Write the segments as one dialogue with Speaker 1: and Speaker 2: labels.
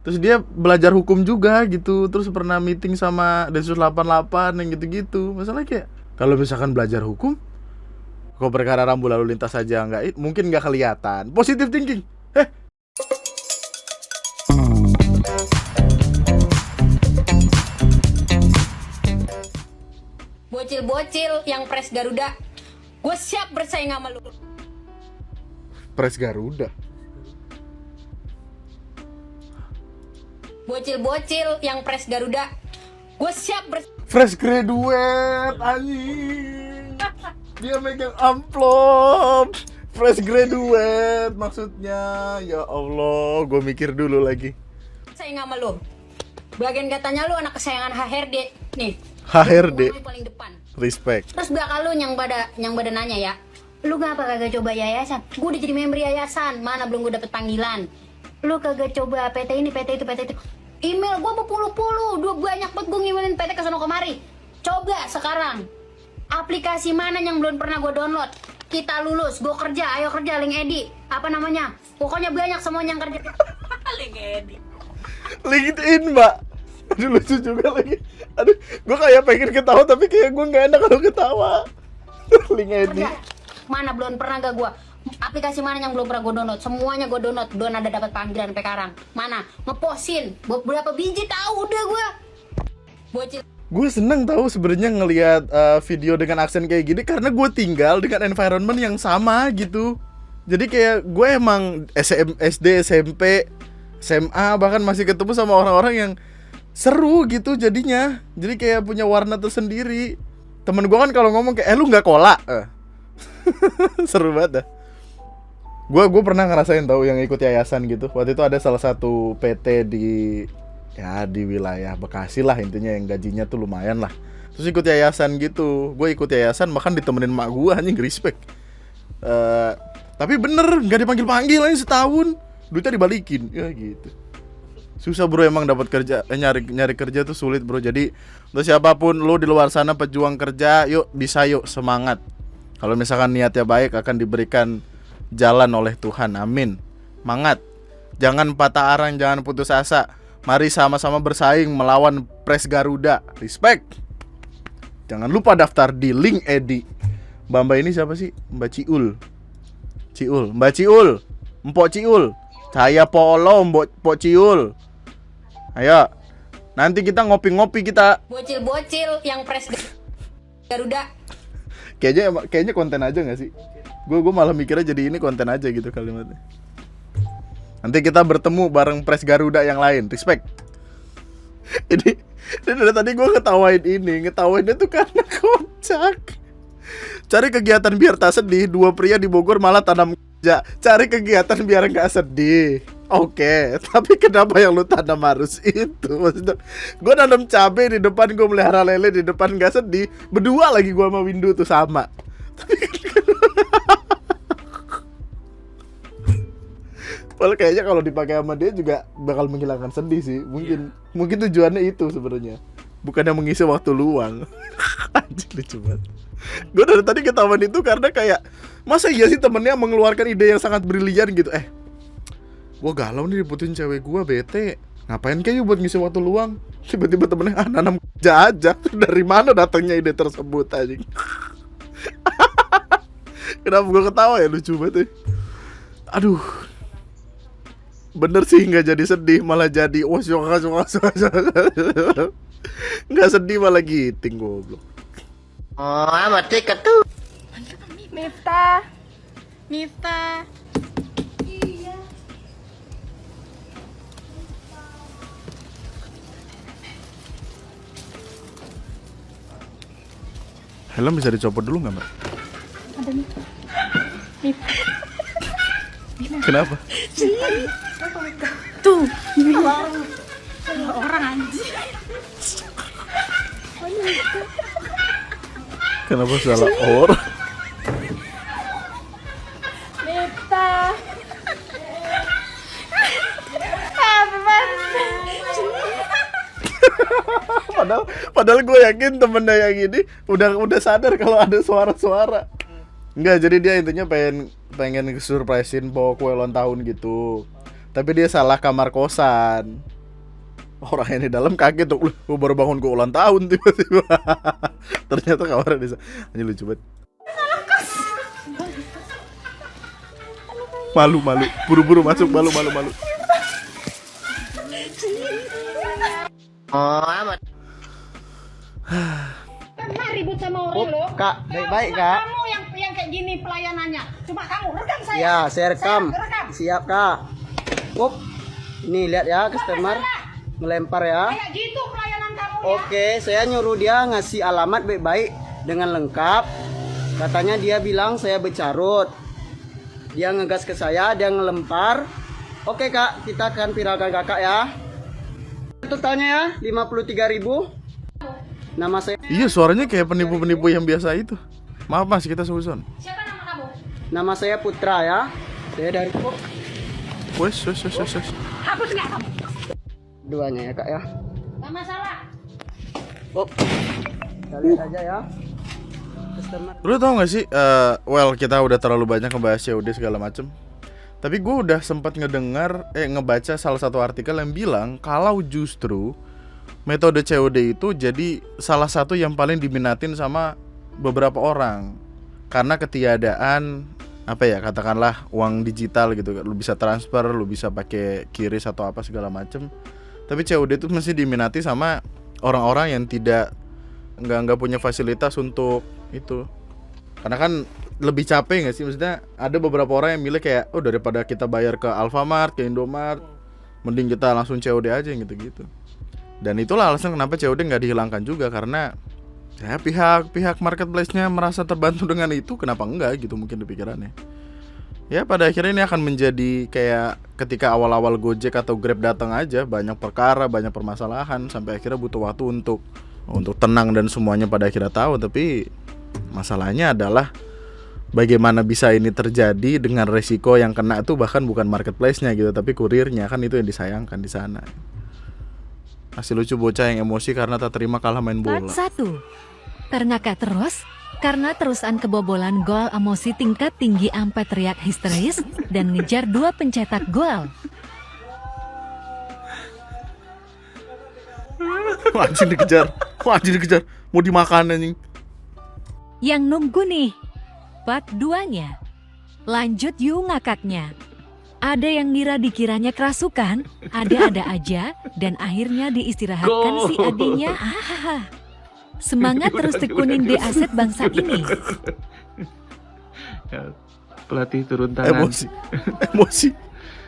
Speaker 1: Terus dia belajar hukum juga gitu. Terus pernah meeting sama Densus 88 yang gitu-gitu. Masalah kayak kalau misalkan belajar hukum, kok perkara rambu lalu lintas aja mungkin nggak kelihatan. Positive thinking.
Speaker 2: Bocil-bocil yang pres Garuda, gue siap bersaing sama lu.
Speaker 1: Pres Garuda.
Speaker 2: Bocil-bocil yang pres Garuda, gue siap
Speaker 1: Fresh graduate anjing. Dia megang amplop. Fresh graduate maksudnya. Ya Allah, gue mikir dulu lagi.
Speaker 2: bersaing sama lu. Bagian katanya lu anak kesayangan HRD nih.
Speaker 1: HRD.
Speaker 2: Lu paling depan.
Speaker 1: Respect.
Speaker 2: Terus bakal lu yang pada nanya ya, lu ngapa kagak coba yayasan? Gue udah jadi member yayasan, mana belum gue dapet panggilan. Lu kagak coba PT ini, PT itu, PT itu. Email gue berpuluh-puluh, banyak banget gue ngemailin PT kesana kemari. Coba sekarang, aplikasi mana yang belum pernah gue download? Kita lulus, gue kerja, ayo kerja, link Edi. Apa namanya? Pokoknya banyak semuanya yang kerja. Link Edi.
Speaker 1: LinkedIn, Mbak. Aduh, lucu juga lagi. Aduh, gue kayak pengen ketawa tapi kayak gue nggak enak kalau ketawa. Link Edi.
Speaker 2: Mana belum pernah gak gue? Aplikasi mana yang belum pernah gue download? Semuanya gue download, belum ada dapat panggilan sampai sekarang. Mana? Ngepostin berapa biji tahu udah gue. Bocil.
Speaker 1: Gue seneng tahu sebenarnya ngelihat video dengan aksen kayak gini karena gue tinggal dengan environment yang sama gitu. Jadi kayak gue emang SD, SMP, SMA bahkan masih ketemu sama orang-orang yang seru gitu jadinya. Jadi kayak punya warna tersendiri. Temen gue kan kalau ngomong kayak lu nggak kola, seru banget dah. Gue pernah ngerasain tahu yang ikut yayasan gitu. Waktu itu ada salah satu PT di wilayah Bekasi lah intinya yang gajinya tuh lumayan lah. Terus ikut yayasan gitu. Gue ikut yayasan bahkan ditemenin mak gue, anjing, respect. Tapi bener nggak dipanggil aja setahun, duitnya dibalikin ya gitu. Susah bro emang dapat kerja, nyari kerja tuh sulit bro. Jadi untuk siapapun lu di luar sana pejuang kerja, yuk bisa yuk semangat. Kalau misalkan niatnya baik akan diberikan jalan oleh Tuhan, amin. Semangat, jangan patah arang, jangan putus asa. Mari sama-sama bersaing melawan Pres Garuda. Respect. Jangan lupa daftar di link Edi. Mbak ini siapa sih? Mbak Ciul, Mbak Ciul, Mpok Ciul. Saya Polo, Mpok Ciul. Ayo, nanti kita ngopi-ngopi kita.
Speaker 2: Bocil-bocil yang pres Garuda.
Speaker 1: Kayaknya konten aja nggak sih? Gue malah mikirnya jadi ini konten aja gitu kalimatnya. Nanti kita bertemu bareng Pres Garuda yang lain. Respect. Ini dari tadi gue ngetawainnya tuh karena kocak. Cari kegiatan biar tak sedih. Dua pria di Bogor malah tanam kerja. Cari kegiatan biar nggak sedih. Oke, tapi kenapa yang lu tanam harus itu? Maksudnya, gue nanam cabai di depan, gue melihara lele di depan, nggak sedih. Berdua lagi gue sama Windu tuh sama. Well, kayaknya kalau dipakai sama dia juga bakal menghilangkan sedih sih. Mungkin tujuannya itu sebenarnya. Bukannya mengisi waktu luang. Anjir, lucu banget. Gue dari tadi ketahuan itu karena kayak masa iya sih temennya mengeluarkan ide yang sangat brilian gitu. Gue galau nih diputusin cewek gue, bete. Ngapain kayak buat ngisi waktu luang? Tiba-tiba temennya nanam kerja aja. Dari mana datangnya ide tersebut anjing? Kenapa gue ketawa ya, lucu banget ya. Aduh. Bener sih, nggak jadi sedih malah jadi nggak sedih malah giting, goblok.
Speaker 3: Oh, amat tiket tuh.
Speaker 4: Miftah.
Speaker 2: Iya.
Speaker 1: Helm bisa dicopot dulu nggak, Mbak?
Speaker 4: Ada nih.
Speaker 1: Kenapa?
Speaker 4: Tuh, orang anjing.
Speaker 1: Kenapa salah orang?
Speaker 4: Miftah.
Speaker 1: Padahal gue yakin temennya yang ini udah sadar kalau ada suara-suara. Enggak, jadi dia intinya pengen surprisein bawa kue ulang tahun gitu. Tapi dia salah kamar kosan. Orang yang di dalam kaget tuh, gue baru bangun gue ulang tahun tiba-tiba. Ternyata kamarnya di sana. Anjir lucu banget. Malu, buru-buru masuk, malu.
Speaker 3: Oh amat.
Speaker 5: Pernah ribut sama orang lo?
Speaker 3: Kak, baik-baik kak.
Speaker 5: Kamu yang kayak gini pelayanannya. Cuma kamu rekam saya.
Speaker 3: Ya, saya rekam.
Speaker 5: Rekam.
Speaker 3: Siap kak. Up. Ini lihat ya customer melempar ya.
Speaker 5: Kayak gitu pelayanan kamu ya.
Speaker 3: Oke, saya nyuruh dia ngasih alamat baik-baik dengan lengkap. Katanya dia bilang saya bercarut. Dia ngegas ke saya, dia ngelempar. Oke kak, kita akan viralkan kakak ya. Totalnya ya 53.000. Nama saya.
Speaker 1: Iya, suaranya kayak penipu-penipu yang biasa itu. Maaf mas, kita suzon.
Speaker 5: Siapa nama kamu?
Speaker 3: Nama saya Putra ya. Saya dari
Speaker 1: Wes.
Speaker 5: Hapus nggak kamu?
Speaker 3: duanya ya kak ya.
Speaker 5: Nggak masalah.
Speaker 3: Up. Kita lihat aja ya. Customer.
Speaker 1: Lu tau gak sih, kita udah terlalu banyak ngebahas COD segala macem. Tapi gue udah sempat ngebaca salah satu artikel yang bilang kalau justru metode COD itu jadi salah satu yang paling diminatin sama beberapa orang. Karena ketiadaan, katakanlah uang digital gitu. Lu bisa transfer, lu bisa pakai QRIS atau apa segala macem. Tapi COD itu mesti diminati sama orang-orang yang nggak punya fasilitas untuk itu. Karena kan lebih capek nggak sih, maksudnya ada beberapa orang yang milih kayak daripada kita bayar ke Alfamart, ke Indomart, mending kita langsung COD aja gitu. Dan itulah alasan kenapa COD nggak dihilangkan juga, karena ya pihak marketplace-nya merasa terbantu dengan itu, kenapa enggak gitu mungkin di pikirannya. Ya pada akhirnya ini akan menjadi kayak ketika awal-awal Gojek atau Grab datang aja, banyak perkara, banyak permasalahan, sampai akhirnya butuh waktu untuk tenang dan semuanya pada akhirnya tahu. Tapi masalahnya adalah bagaimana bisa ini terjadi dengan resiko yang kena itu bahkan bukan marketplace-nya gitu, tapi kurirnya, kan itu yang disayangkan di sana. Masih lucu bocah yang emosi karena tak terima kalah main bola.
Speaker 6: Part 1. Karena terusan kebobolan gol, emosi tingkat tinggi sampai teriak histeris dan ngejar 2 pencetak gol.
Speaker 1: Anjing dikejar, mau dimakan anjing.
Speaker 6: Yang nunggu nih part 2-nya. Lanjut yuk ngakaknya. Ada yang dikiranya kerasukan, ada aja, dan akhirnya diistirahatkan si adinya. Semangat terus tekunin deh aset bangsa ini.
Speaker 7: Ya, pelatih turun tangan.
Speaker 1: Emosi.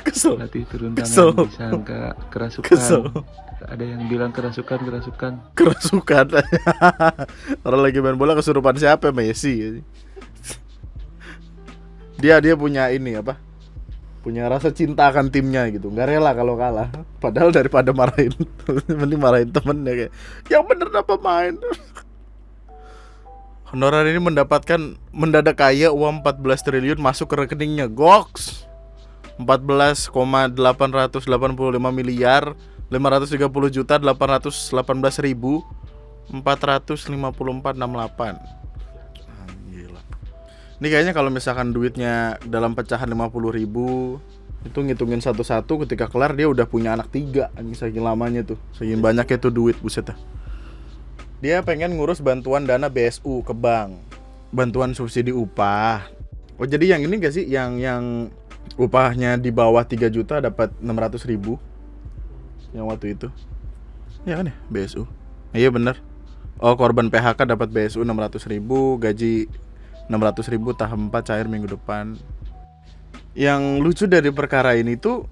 Speaker 1: Kesel.
Speaker 7: Pelatih turun tangan
Speaker 1: Kesel.
Speaker 7: disangka kerasukan.
Speaker 1: Kesel.
Speaker 7: Ada yang bilang kerasukan.
Speaker 1: Orang lagi main bola kesurupan siapa? Messi. Dia punya punya rasa cinta akan timnya gitu, nggak rela kalau kalah. Padahal daripada marahin mending marahin temennya kayak yang bener apa main. Honorer ini mendadak kaya, uang 14 triliun masuk ke rekeningnya. Goks 14,885 miliar 530 juta 818.454,68. Gila. Ini kayaknya kalau misalkan duitnya dalam pecahan 50.000, itu ngitungin satu-satu, ketika kelar dia udah punya anak 3. Saking lamanya tuh, saking banyaknya tuh duit, buset dah. Dia pengen ngurus bantuan dana BSU ke bank, bantuan subsidi upah. Oh jadi yang ini gak sih, yang upahnya di bawah 3 juta dapat 600.000 yang waktu itu? Ya kan ya, BSU. Iya bener. Oh, korban PHK dapat BSU 600.000, gaji 600.000 tahap 4 cair minggu depan. Yang lucu dari perkara ini tuh,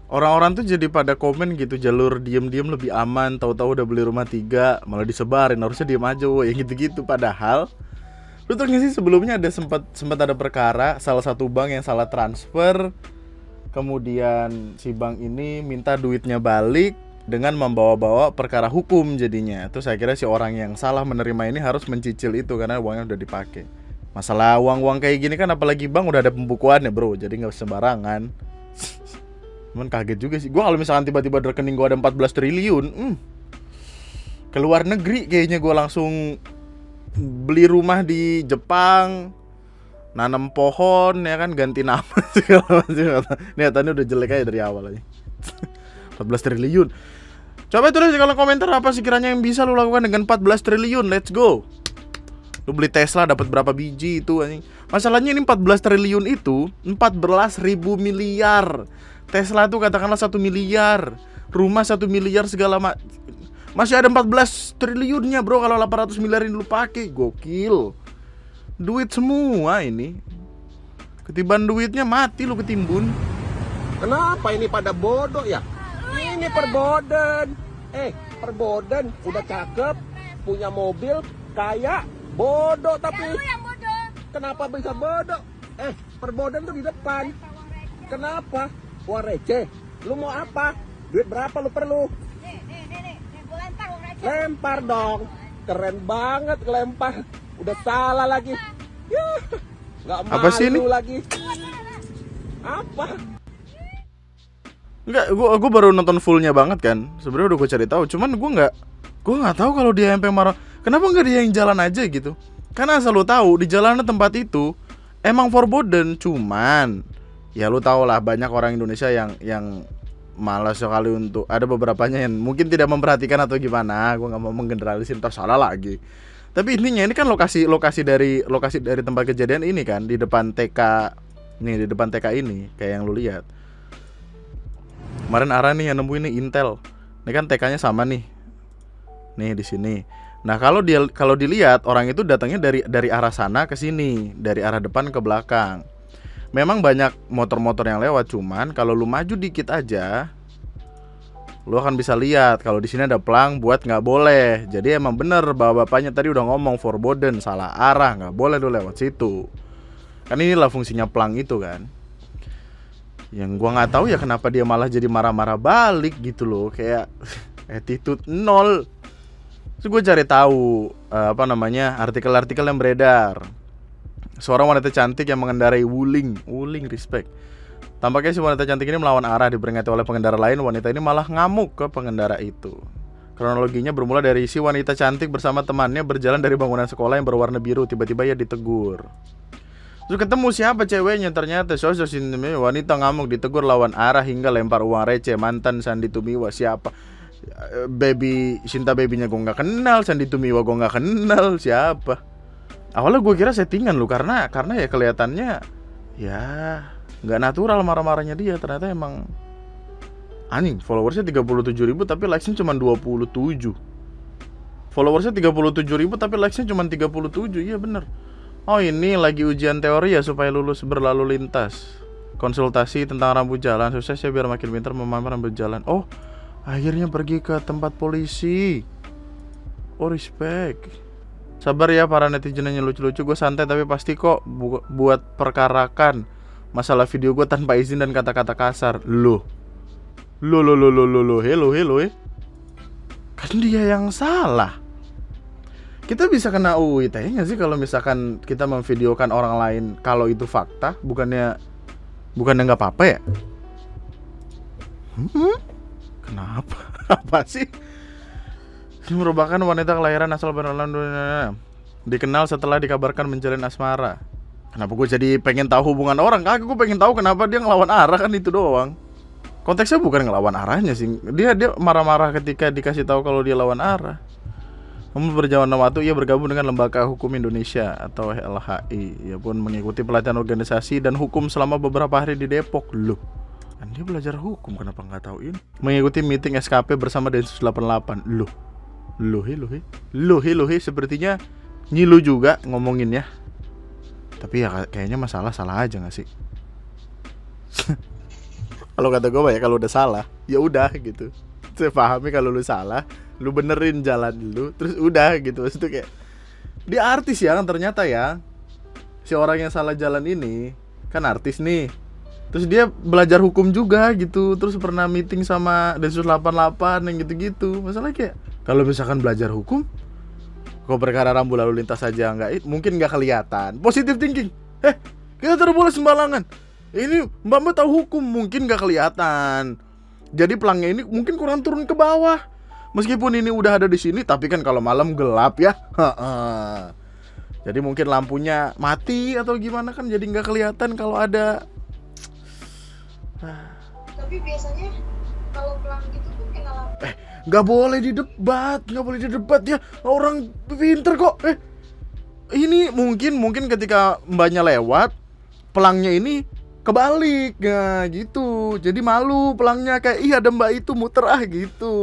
Speaker 1: orang-orang tuh jadi pada komen gitu, jalur diem-diem lebih aman, tahu-tahu udah beli rumah 3 malah disebarin, harusnya diem aja woy, gitu-gitu. Padahal lu tuh sih sebelumnya ada sempat ada perkara salah satu bank yang salah transfer, kemudian si bank ini minta duitnya balik dengan membawa-bawa perkara hukum jadinya. Terus akhirnya si orang yang salah menerima ini harus mencicil itu karena uangnya udah dipakai. Masalah uang-uang kayak gini kan apalagi bank udah ada pembukuannya bro, jadi gak sembarangan. Cuman kaget juga sih, gue kalau misalkan tiba-tiba di rekening gue ada 14 triliun, ke luar negeri kayaknya gue langsung beli rumah di Jepang, nanam pohon ya kan, ganti nama segala macam. Niatannya udah jelek aja dari awal aja. 14 triliun. Coba tulis di kolom komentar apa sekiranya yang bisa lu lakukan dengan 14 triliun. Let's go. Lu beli Tesla dapat berapa biji itu anjing. Masalahnya ini 14 triliun itu 14.000 miliar. Tesla tuh katakanlah 1 miliar. Rumah 1 miliar segala masih ada 14 triliunnya bro kalau 800 miliar ini lu pakai. Gokil. Duit semua ini. Ketiban duitnya mati lu ketimbun.
Speaker 8: Kenapa ini pada bodoh ya? Ini perboden. Perboden udah cakep, punya mobil, kaya, bodoh tapi. Yang bodoh. Kenapa bisa bodoh? Perboden tuh di depan. Kenapa? Wah receh. Lu mau apa? Duit berapa lu perlu? Nih, gua lempar uang receh. Lempar dong. Keren banget lempar. Udah salah lagi. Ya, nggak malu
Speaker 1: apa sih ini?
Speaker 8: Lagi. Apa?
Speaker 1: Enggak, gua baru nonton fullnya banget kan. Sebenarnya udah gue cari tahu, cuman gua nggak tahu kalau dia sampai marah. Kenapa nggak dia yang jalan aja gitu? Karena asal lu tahu di jalanan tempat itu emang forbidden, cuman ya lu tau lah banyak orang Indonesia yang malas sekali untuk, ada beberapanya yang mungkin tidak memperhatikan atau gimana. Gua nggak mau menggeneralisir, ntar salah lagi. Tapi intinya ini kan lokasi dari tempat kejadian ini kan di depan TK nih, di depan TK ini kayak yang lu lihat. Kemarin Ara nih yang nemu ini Intel. Ini kan TK-nya sama nih. Nih di sini. Nah, kalau dilihat orang itu datangnya dari arah sana ke sini, dari arah depan ke belakang. Memang banyak motor-motor yang lewat, cuman kalau lu maju dikit aja lu akan bisa lihat kalau di sini ada pelang buat nggak boleh. Jadi emang bener bapak-bapaknya tadi udah ngomong forbidden, salah arah, nggak boleh lu lewat situ. Kan inilah fungsinya pelang itu kan. Yang gua nggak tahu ya kenapa dia malah jadi marah-marah balik gitu loh, kayak attitude nol. Terus gue cari tahu artikel-artikel yang beredar. Seorang wanita cantik yang mengendarai wuling respect. Tampaknya si wanita cantik ini melawan arah, diperingati oleh pengendara lain. Wanita ini malah ngamuk ke pengendara itu. Kronologinya bermula dari si wanita cantik bersama temannya berjalan dari bangunan sekolah yang berwarna biru. Tiba-tiba ia ditegur. Terus ketemu siapa ceweknya, ternyata sosok wanita ngamuk ditegur lawan arah hingga lempar uang receh. Mantan Sandy Tumiwa. Siapa? Baby Shinta babynya gue nggak kenal, Sandy Tumiwa gue nggak kenal siapa. Awalnya gue kira settingan lu karena ya kelihatannya ya nggak natural marah-marahnya dia. Ternyata emang anjing, followersnya 37.000 tapi likesnya cuma 27. Followersnya 37.000 tapi likesnya cuma 37. Iya bener. Oh ini lagi ujian teori ya supaya lulus berlalu lintas. Konsultasi tentang rambu jalan. Sukses ya biar makin pintar memahami rambu jalan. Oh akhirnya pergi ke tempat polisi. Oh respect. Sabar ya para netizen yang lucu-lucu. Gue santai tapi pasti kok buat perkarakan masalah video gue tanpa izin dan kata-kata kasar. Hello kan dia yang salah. Kita bisa kena UU ITE nggak sih kalau misalkan kita memvideokan orang lain kalau itu fakta, bukannya nggak apa-apa ya? Kenapa? Apa sih? Ini merupakan wanita kelahiran asal Berlanda. Dikenal setelah dikabarkan menjalin asmara. Kenapa gue jadi pengen tahu hubungan orang? Kagak, gue pengen tahu kenapa dia ngelawan arah, kan itu doang. Konteksnya bukan ngelawan arahnya sih. Dia marah-marah ketika dikasih tahu kalau dia lawan arah. Namun berjalannya waktu ia bergabung dengan Lembaga Hukum Indonesia atau LHI. Ia pun mengikuti pelatihan organisasi dan hukum selama beberapa hari di Depok. Loh, kan dia belajar hukum, kenapa nggak tahu ini? Mengikuti meeting SKP bersama Densus 88. Loh, sepertinya nyilu juga ngomonginnya. Tapi ya kayaknya masalah aja nggak sih? Kalau kata gue ya kalau udah salah, ya udah gitu. Saya pahami kalau lu salah, lu benerin jalan lu, terus udah gitu. Maksudnya kayak dia artis ya kan ternyata ya. Si orang yang salah jalan ini kan artis nih. Terus dia belajar hukum juga gitu. Terus pernah meeting sama Densus 88 yang gitu-gitu. Masalahnya kayak kalau misalkan belajar hukum, kok perkara rambu lalu lintas aja mungkin nggak kelihatan. Positive thinking. Kita tidak boleh sembarangan. Ini mbak tahu hukum, mungkin nggak kelihatan. Jadi pelangnya ini mungkin kurang turun ke bawah. Meskipun ini udah ada di sini, tapi kan kalau malam gelap ya. Jadi mungkin lampunya mati atau gimana kan, jadi nggak kelihatan kalau ada.
Speaker 9: Tapi biasanya kalau pelang gitu tuh kena lampu.
Speaker 1: nggak boleh didebat, ya orang pinter kok. Ini mungkin ketika mbaknya lewat, pelangnya ini kebalik, nah gitu. Jadi malu pelangnya, kayak ih ada mbak itu muter gitu.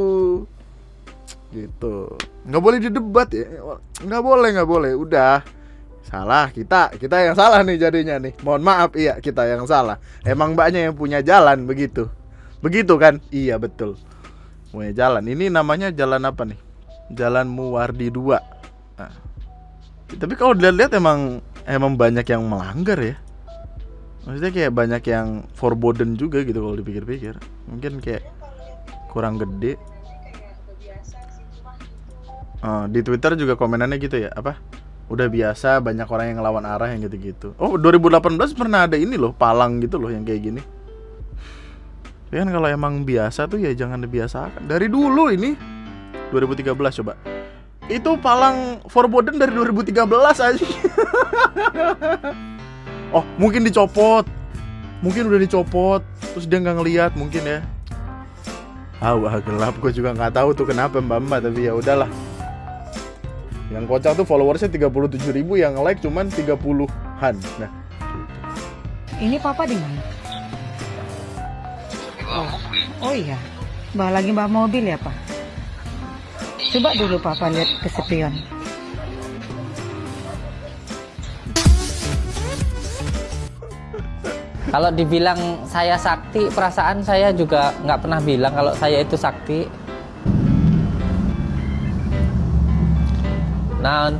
Speaker 1: Nggak boleh didebat ya, nggak boleh. Udah salah kita yang salah nih jadinya nih. Mohon maaf, iya kita yang salah. Emang mbaknya yang punya jalan begitu kan? Iya betul. Punya jalan. Ini namanya jalan apa nih? Jalan Muwardi 2. Nah, tapi kalau dilihat emang banyak yang melanggar ya. Maksudnya kayak banyak yang forbidden juga gitu kalau dipikir-pikir. Mungkin kayak kurang gede. Di Twitter juga komenannya gitu ya, apa? Udah biasa banyak orang yang ngelawan arah yang gitu-gitu. Oh, 2018 pernah ada ini loh, palang gitu loh yang kayak gini. Tapi kan kalau emang biasa tuh ya jangan dibiasakan. Dari dulu ini 2013 coba. Itu palang forbidden dari 2013 aja. Oh, mungkin dicopot. Mungkin udah dicopot, terus dia nggak ngelihat mungkin ya. Wah gelap, gue juga nggak tahu tuh kenapa mbak, tapi ya udahlah. Yang kocak tuh followersnya 37.000, yang like cuman 30-an. Nah,
Speaker 5: Ini papa di mana? Oh iya, lagi bawa mobil ya pak? Coba dulu papa lihat ke spion.
Speaker 9: Kalau dibilang saya sakti, perasaan saya juga nggak pernah bilang kalau saya itu sakti. Nah,